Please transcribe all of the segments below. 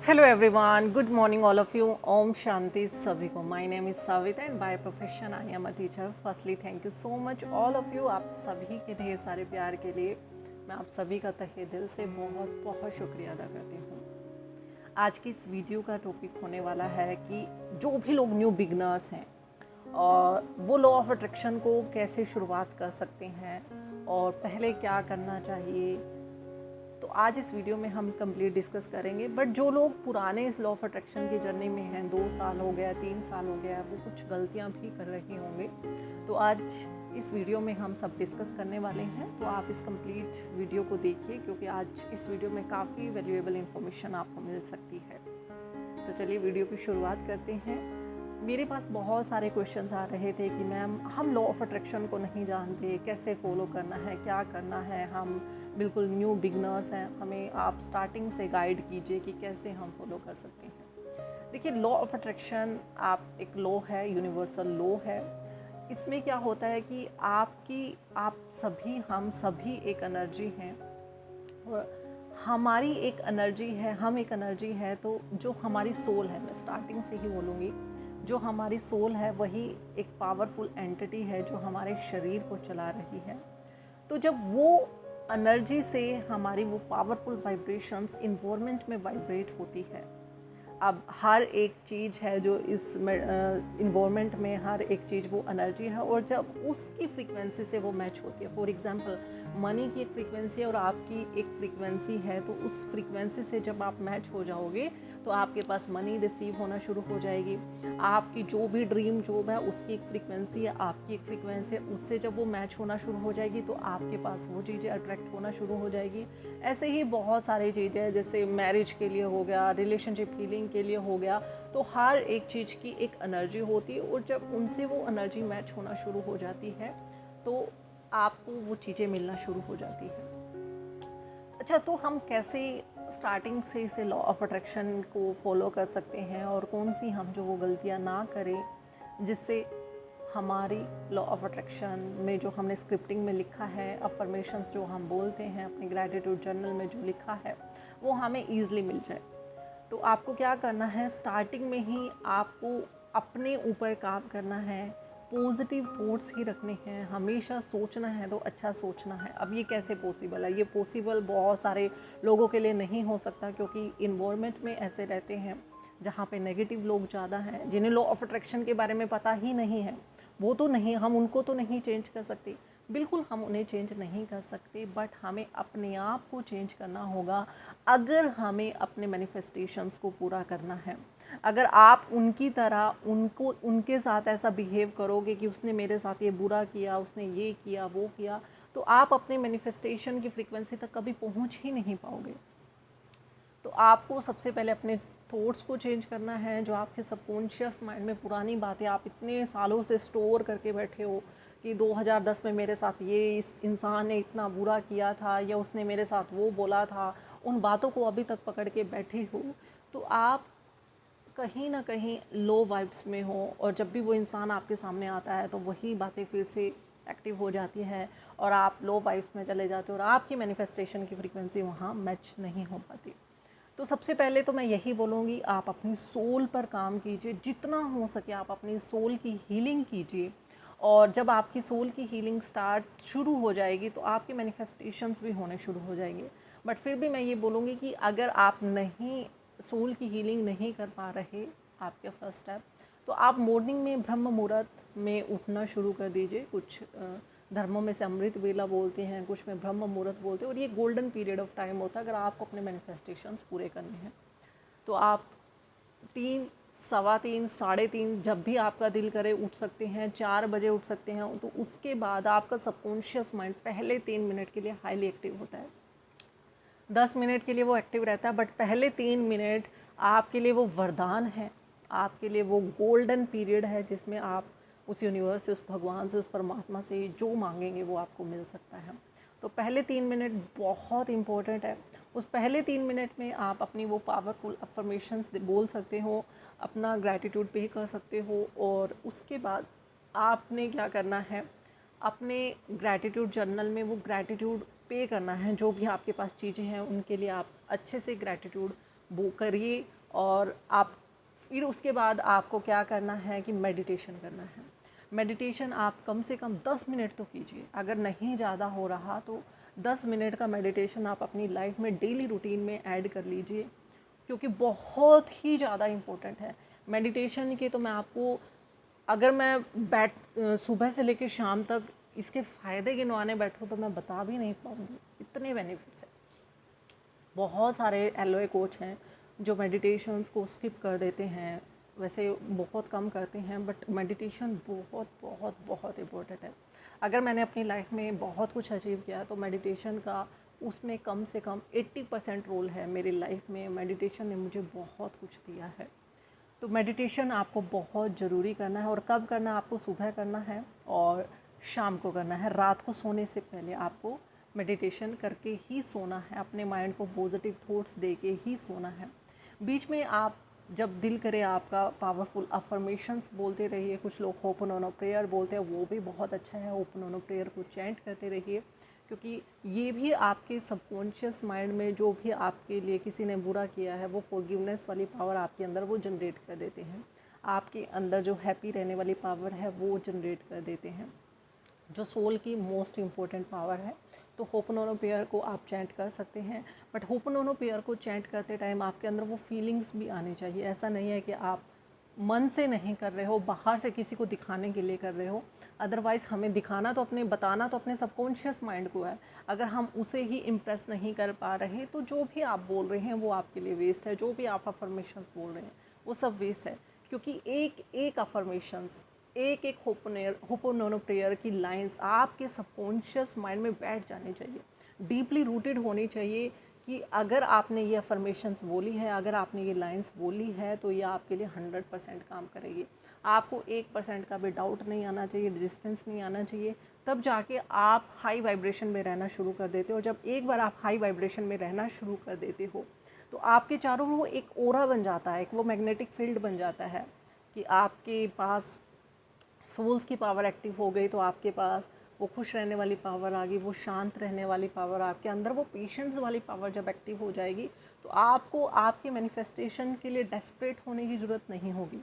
Hello everyone, good morning all of you. Om Shanti सभी को. My name is Savita and by profession I am a teacher. Firstly thank you so much all of you. आप सभी के ढेर सारे प्यार के लिए मैं आप सभी का तहे दिल से बहुत बहुत शुक्रिया अदा करती हूँ. आज की इस वीडियो का टॉपिक होने वाला है कि जो भी लोग न्यू बिगनर्स हैं और वो लॉ ऑफ अट्रैक्शन को कैसे शुरुआत कर सकते हैं और पहले क्या करना चाहिए. तो आज इस वीडियो में हम कंप्लीट डिस्कस करेंगे. बट जो लोग पुराने इस लॉ ऑफ अट्रैक्शन की जर्नी में हैं, 2 साल हो गया, 3 साल हो गया, वो कुछ गलतियां भी कर रहे होंगे. तो आज इस वीडियो में हम सब डिस्कस करने वाले हैं. तो आप इस कंप्लीट वीडियो को देखिए क्योंकि आज इस वीडियो में काफ़ी वैल्यूएबल इंफॉर्मेशन आपको मिल सकती है. तो चलिए वीडियो की शुरुआत करते हैं. मेरे पास बहुत सारे क्वेश्चंस आ रहे थे कि मैम हम लॉ ऑफ अट्रैक्शन को नहीं जानते, कैसे फॉलो करना है, क्या करना है, हम बिल्कुल न्यू बिगनर्स हैं, हमें आप स्टार्टिंग से गाइड कीजिए कि कैसे हम फॉलो कर सकते हैं. देखिए, लॉ ऑफ अट्रैक्शन एक लॉ है, यूनिवर्सल लॉ है. इसमें क्या होता है कि हम सभी एक एनर्जी हैं और हमारी एक एनर्जी है, हम एक एनर्जी है. तो जो हमारी सोल है, मैं स्टार्टिंग से ही बोलूँगी, जो हमारी सोल है वही एक पावरफुल एंटिटी है जो हमारे शरीर को चला रही है. तो जब वो एनर्जी से हमारी वो पावरफुल वाइब्रेशंस इन्वायरमेंट में वाइब्रेट होती है. अब हर एक चीज़ है जो इस इन्वायरमेंट में, हर एक चीज़ वो एनर्जी है और जब उसकी फ्रीक्वेंसी से वो मैच होती है. फॉर एग्जांपल, मनी की एक फ्रीक्वेंसी है और आपकी एक फ्रीक्वेंसी है, तो उस फ्रीक्वेंसी से जब आप मैच हो जाओगे तो आपके पास मनी रिसीव होना शुरू हो जाएगी. आपकी जो भी ड्रीम जॉब है उसकी एक फ्रीक्वेंसी है, आपकी एक फ्रीक्वेंसी है, उससे जब वो मैच होना शुरू हो जाएगी तो आपके पास वो चीज़ें अट्रैक्ट होना शुरू हो जाएगी. ऐसे ही बहुत सारी चीज़ें, जैसे मैरिज के लिए हो गया, रिलेशनशिप हीलिंग के लिए हो गया. तो हर एक चीज़ की एक एनर्जी होती है और जब उनसे वो एनर्जी मैच होना शुरू हो जाती है तो आपको वो चीज़ें मिलना शुरू हो जाती है. अच्छा, तो हम कैसे स्टार्टिंग से इसे लॉ ऑफ अट्रैक्शन को फॉलो कर सकते हैं और कौन सी हम जो वो गलतियां ना करें जिससे हमारी लॉ ऑफ अट्रैक्शन में जो हमने स्क्रिप्टिंग में लिखा है, अफर्मेशंस जो हम बोलते हैं अपने ग्रैटिट्यूड जर्नल में जो लिखा है वो हमें ईजिली मिल जाए. तो आपको क्या करना है, स्टार्टिंग में ही आपको अपने ऊपर काम करना है. पॉजिटिव थॉट्स ही रखने हैं, हमेशा सोचना है तो अच्छा सोचना है. अब ये कैसे पॉसिबल है? ये पॉसिबल बहुत सारे लोगों के लिए नहीं हो सकता क्योंकि इन्वायरमेंट में ऐसे रहते हैं जहाँ पे नेगेटिव लोग ज़्यादा हैं, जिन्हें लॉ ऑफ अट्रैक्शन के बारे में पता ही नहीं है. वो तो नहीं, हम उनको तो नहीं चेंज कर सकते, बिल्कुल हम उन्हें चेंज नहीं कर सकते. बट हमें अपने आप को चेंज करना होगा अगर हमें अपने मैनिफेस्टेशंस को पूरा करना है. अगर आप उनकी तरह उनके साथ ऐसा बिहेव करोगे कि उसने मेरे साथ ये बुरा किया, उसने ये किया, वो किया, तो आप अपने मैनिफेस्टेशन की फ्रीक्वेंसी तक कभी पहुंच ही नहीं पाओगे. तो आपको सबसे पहले अपने थॉट्स को चेंज करना है. जो आपके सबकॉन्शियस माइंड में पुरानी बातें आप इतने सालों से स्टोर करके बैठे हो कि 2010 में मेरे साथ ये इस इंसान ने इतना बुरा किया था या उसने मेरे साथ वो बोला था, उन बातों को अभी तक पकड़ के बैठे हो, तो आप कहीं ना कहीं लो वाइब्स में हो. और जब भी वो इंसान आपके सामने आता है तो वही बातें फिर से एक्टिव हो जाती है और आप लो वाइब्स में चले जाते हो और आपकी मैनिफेस्टेशन की फ्रीक्वेंसी वहाँ मैच नहीं हो पाती. तो सबसे पहले तो मैं यही बोलूँगी, आप अपनी सोल पर काम कीजिए. जितना हो सके आप अपनी सोल की हीलिंग कीजिए. और जब आपकी सोल की हीलिंग शुरू हो जाएगी तो आपके मैनिफेस्टेशंस भी होने शुरू हो जाएंगे. बट फिर भी मैं ये बोलूँगी कि अगर आप नहीं सोल की हीलिंग नहीं कर पा रहे, आपके फर्स्ट स्टेप, तो आप मॉर्निंग में ब्रह्म मुहूर्त में उठना शुरू कर दीजिए. कुछ धर्मों में से अमृत वेला बोलते हैं, कुछ में ब्रह्म मुहूर्त बोलते हैं और ये गोल्डन पीरियड ऑफ टाइम होता है अगर आपको अपने मैनिफेस्टेशंस पूरे करने हैं. तो आप 3, सवा 3, साढ़े 3 जब भी आपका दिल करे उठ सकते हैं. 4 बजे उठ सकते हैं. तो उसके बाद आपका सबकॉन्शियस माइंड पहले 3 मिनट के लिए हाईली एक्टिव होता है. 10 मिनट के लिए वो एक्टिव रहता है, बट पहले 3 मिनट आपके लिए वो वरदान है, आपके लिए वो गोल्डन पीरियड है जिसमें आप उस यूनिवर्स से, उस भगवान से, उस परमात्मा से जो मांगेंगे वो आपको मिल सकता है. तो पहले 3 मिनट बहुत इम्पोर्टेंट है. उस पहले 3 मिनट में आप अपनी वो पावरफुल अफर्मेशंस बोल सकते हो, अपना ग्रैटिट्यूड पे कर सकते हो. और उसके बाद आपने क्या करना है, अपने ग्रैटिट्यूड जर्नल में वो ग्रैटिट्यूड पे करना है. जो भी आपके पास चीज़ें हैं उनके लिए आप अच्छे से ग्रैटिट्यूड वो करिए। और आप फिर उसके बाद आपको क्या करना है कि मेडिटेशन करना है। मेडिटेशन आप कम से कम 10 मिनट तो कीजिए, अगर नहीं ज़्यादा हो रहा तो 10 मिनट का मेडिटेशन आप अपनी लाइफ में डेली रूटीन में ऐड कर लीजिए, क्योंकि बहुत ही ज़्यादा इम्पोर्टेंट है मेडिटेशन के। तो मैं आपको, अगर मैं सुबह से लेकर शाम तक इसके फ़ायदे गिनवाने बैठूँ तो मैं बता भी नहीं पाऊँगी, इतने बेनिफिट्स हैं। बहुत सारे एलओए कोच हैं जो मेडिटेशंस को स्किप कर देते हैं, वैसे बहुत कम करते हैं, बट मेडिटेशन बहुत बहुत बहुत इम्पोर्टेंट है। अगर मैंने अपनी लाइफ में बहुत कुछ अचीव किया तो मेडिटेशन का उसमें कम से कम 80% रोल है मेरी लाइफ में। मेडिटेशन ने मुझे बहुत कुछ दिया है। तो मेडिटेशन आपको बहुत ज़रूरी करना है। और कब करना है? आपको सुबह करना है और शाम को करना है। रात को सोने से पहले आपको मेडिटेशन करके ही सोना है, अपने माइंड को पॉजिटिव थॉट्स दे के ही सोना है। बीच में आप जब दिल करे आपका पावरफुल अफर्मेशंस बोलते रहिए। कुछ लोग होपनोनो प्रेयर बोलते हैं, वो भी बहुत अच्छा है। होपनोनो प्रेयर को चैंट करते रहिए, क्योंकि ये भी आपके सबकॉन्शियस माइंड में जो भी आपके लिए किसी ने बुरा किया है, वो फॉरगिवनेस वाली पावर आपके अंदर वो जनरेट कर देते हैं। आपके अंदर जो हैप्पी रहने वाली पावर है वो जनरेट कर देते हैं, जो सोल की मोस्ट इम्पॉर्टेंट पावर है। तो होपनोनो प्रेयर को आप चैंट कर सकते हैं, बट होपनोनो प्रेयर को चैंट करते टाइम आपके अंदर वो फीलिंग्स भी आनी चाहिए। ऐसा नहीं है कि आप मन से नहीं कर रहे हो, बाहर से किसी को दिखाने के लिए कर रहे हो। अदरवाइज़ हमें दिखाना तो बताना तो अपने सबकॉन्शियस माइंड को है। अगर हम उसे ही इम्प्रेस नहीं कर पा रहे तो जो भी आप बोल रहे हैं वो आपके लिए वेस्ट है। जो भी आप अफर्मेशंस बोल रहे हैं वो सब वेस्ट है, क्योंकि एक एक अफर्मेशंस, एक एक होपनोनो प्रेयर की लाइंस आपके सबकॉन्शियस माइंड में बैठ जानी चाहिए, डीपली रूटेड होनी चाहिए कि अगर आपने ये अफर्मेशंस बोली है, अगर आपने ये लाइंस बोली है तो ये आपके लिए 100% काम करेगी। आपको 1% का भी डाउट नहीं आना चाहिए, रेजिस्टेंस नहीं आना चाहिए। तब जाके आप हाई वाइब्रेशन में रहना शुरू कर देते हो। जब एक बार आप हाई वाइब्रेशन में रहना शुरू कर देते हो तो आपके चारों वो एक ओरा बन जाता है, एक वो मैग्नेटिक फील्ड बन जाता है कि आपके पास सोल्स की पावर एक्टिव हो गई, तो आपके पास वो खुश रहने वाली पावर आ गई, वो शांत रहने वाली पावर आपके अंदर, वो पेशेंस वाली पावर जब एक्टिव हो जाएगी तो आपको आपके मैनिफेस्टेशन के लिए डेस्परेट होने की ज़रूरत नहीं होगी।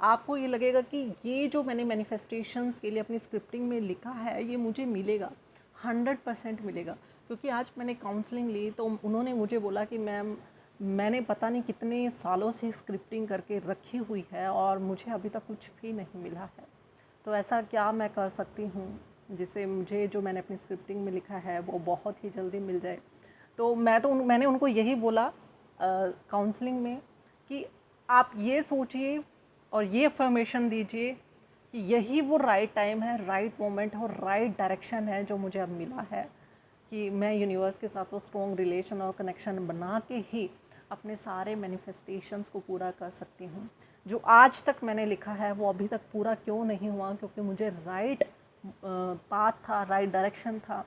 आपको ये लगेगा कि ये जो मैंने मैनिफेस्टेशंस के लिए अपनी स्क्रिप्टिंग में लिखा है ये मुझे मिलेगा, 100% मिलेगा। क्योंकि आज मैंने काउंसलिंग ली तो उन्होंने मुझे बोला कि मैम, मैंने पता नहीं कितने सालों से स्क्रिप्टिंग करके रखी हुई है और मुझे अभी तक कुछ भी नहीं मिला है, तो ऐसा क्या मैं कर सकती हूँ जिससे मुझे जो मैंने अपनी स्क्रिप्टिंग में लिखा है वो बहुत ही जल्दी मिल जाए। तो मैंने उनको यही बोला काउंसलिंग में कि आप ये सोचिए और ये अफर्मेशन दीजिए कि यही वो राइट टाइम है, राइट मोमेंट और राइट डायरेक्शन है जो मुझे अब मिला है, कि मैं यूनिवर्स के साथ वो स्ट्रॉन्ग रिलेशन और कनेक्शन बना के ही अपने सारे मैनिफेस्टेशंस को पूरा कर सकती हूँ। जो आज तक मैंने लिखा है वो अभी तक पूरा क्यों नहीं हुआ? क्योंकि मुझे राइट पाथ था, राइट डायरेक्शन था,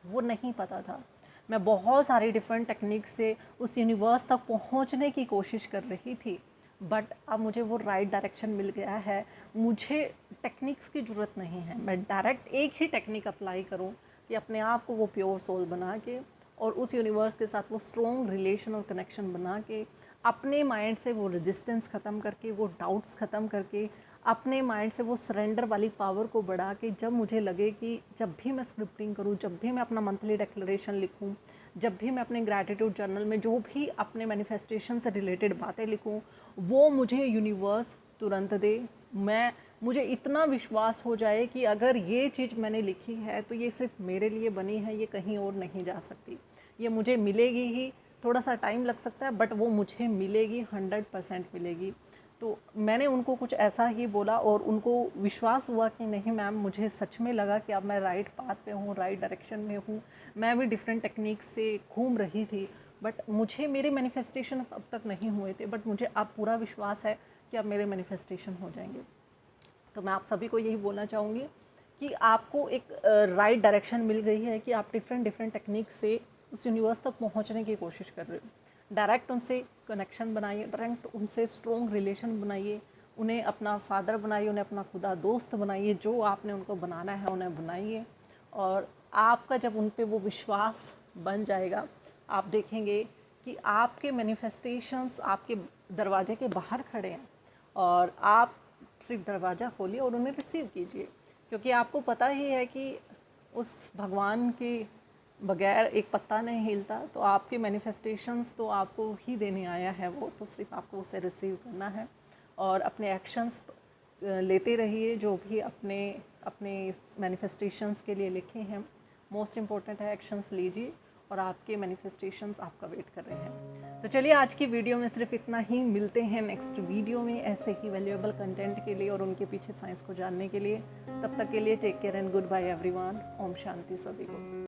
वो नहीं पता था। मैं बहुत सारी डिफरेंट टेक्निक से उस यूनिवर्स तक पहुंचने की कोशिश कर रही थी, बट अब मुझे वो राइट डायरेक्शन मिल गया है। मुझे टेक्निक्स की ज़रूरत नहीं है, मैं डायरेक्ट एक ही टेक्निक अप्लाई करूं कि अपने आप को वो प्योर सोल बना के और उस यूनिवर्स के साथ वो स्ट्रॉन्ग रिलेशन और कनेक्शन बना के अपने माइंड से वो रेजिस्टेंस ख़त्म करके, वो डाउट्स ख़त्म करके, अपने माइंड से वो सरेंडर वाली पावर को बढ़ा के, जब मुझे लगे कि जब भी मैं स्क्रिप्टिंग करूँ, जब भी मैं अपना मंथली डिक्लेरेशन लिखूँ, जब भी मैं अपने ग्रैटिट्यूड जर्नल में जो भी अपने मैनिफेस्टेशन से रिलेटेड बातें लिखूँ, वो मुझे यूनिवर्स तुरंत दे। मुझे इतना विश्वास हो जाए कि अगर ये चीज़ मैंने लिखी है तो ये सिर्फ मेरे लिए बनी है, ये कहीं और नहीं जा सकती, ये मुझे मिलेगी ही। थोड़ा सा टाइम लग सकता है बट वो मुझे मिलेगी, 100% मिलेगी। तो मैंने उनको कुछ ऐसा ही बोला और उनको विश्वास हुआ कि नहीं मैम, मुझे सच में लगा कि अब मैं राइट पाथ पे हूँ, राइट डायरेक्शन में हूँ। मैं भी डिफरेंट टेक्निक से घूम रही थी बट मुझे मेरे मैनिफेस्टेशन अब तक नहीं हुए थे, बट मुझे अब पूरा विश्वास है कि अब मेरे मैनिफेस्टेशन हो जाएंगे। तो मैं आप सभी को यही बोलना चाहूँगी कि आपको एक राइट डायरेक्शन मिल गई है कि आप डिफरेंट टेक्निक से उस यूनिवर्स तक पहुँचने की कोशिश कर रहे हो। डायरेक्ट उनसे कनेक्शन बनाइए, डायरेक्ट उनसे स्ट्रॉन्ग रिलेशन बनाइए, उन्हें अपना फादर बनाइए, उन्हें अपना खुदा दोस्त बनाइए, जो आपने उनको बनाना है उन्हें बनाइए। और आपका जब उन पे वो विश्वास बन जाएगा, आप देखेंगे कि आपके मैनिफेस्टेशंस आपके दरवाजे के बाहर खड़े हैं और आप सिर्फ दरवाज़ा खोलिए और उन्हें रिसीव कीजिए, क्योंकि आपको पता ही है कि उस भगवान के बगैर एक पत्ता नहीं हिलता। तो आपके मैनिफेस्टेशंस तो आपको ही देने आया है वो, तो सिर्फ आपको उसे रिसीव करना है और अपने एक्शंस लेते रहिए जो भी अपने अपने मैनिफेस्टेशंस के लिए लिखे हैं। मोस्ट इम्पॉर्टेंट है एक्शंस लीजिए और आपके मैनिफेस्टेशंस आपका वेट कर रहे हैं। तो चलिए आज की वीडियो में सिर्फ इतना ही, मिलते हैं नेक्स्ट वीडियो में ऐसे ही वैल्यूएबल कंटेंट के लिए और उनके पीछे साइंस को जानने के लिए। तब तक के लिए take care and goodbye everyone. ओम शांति सभी को।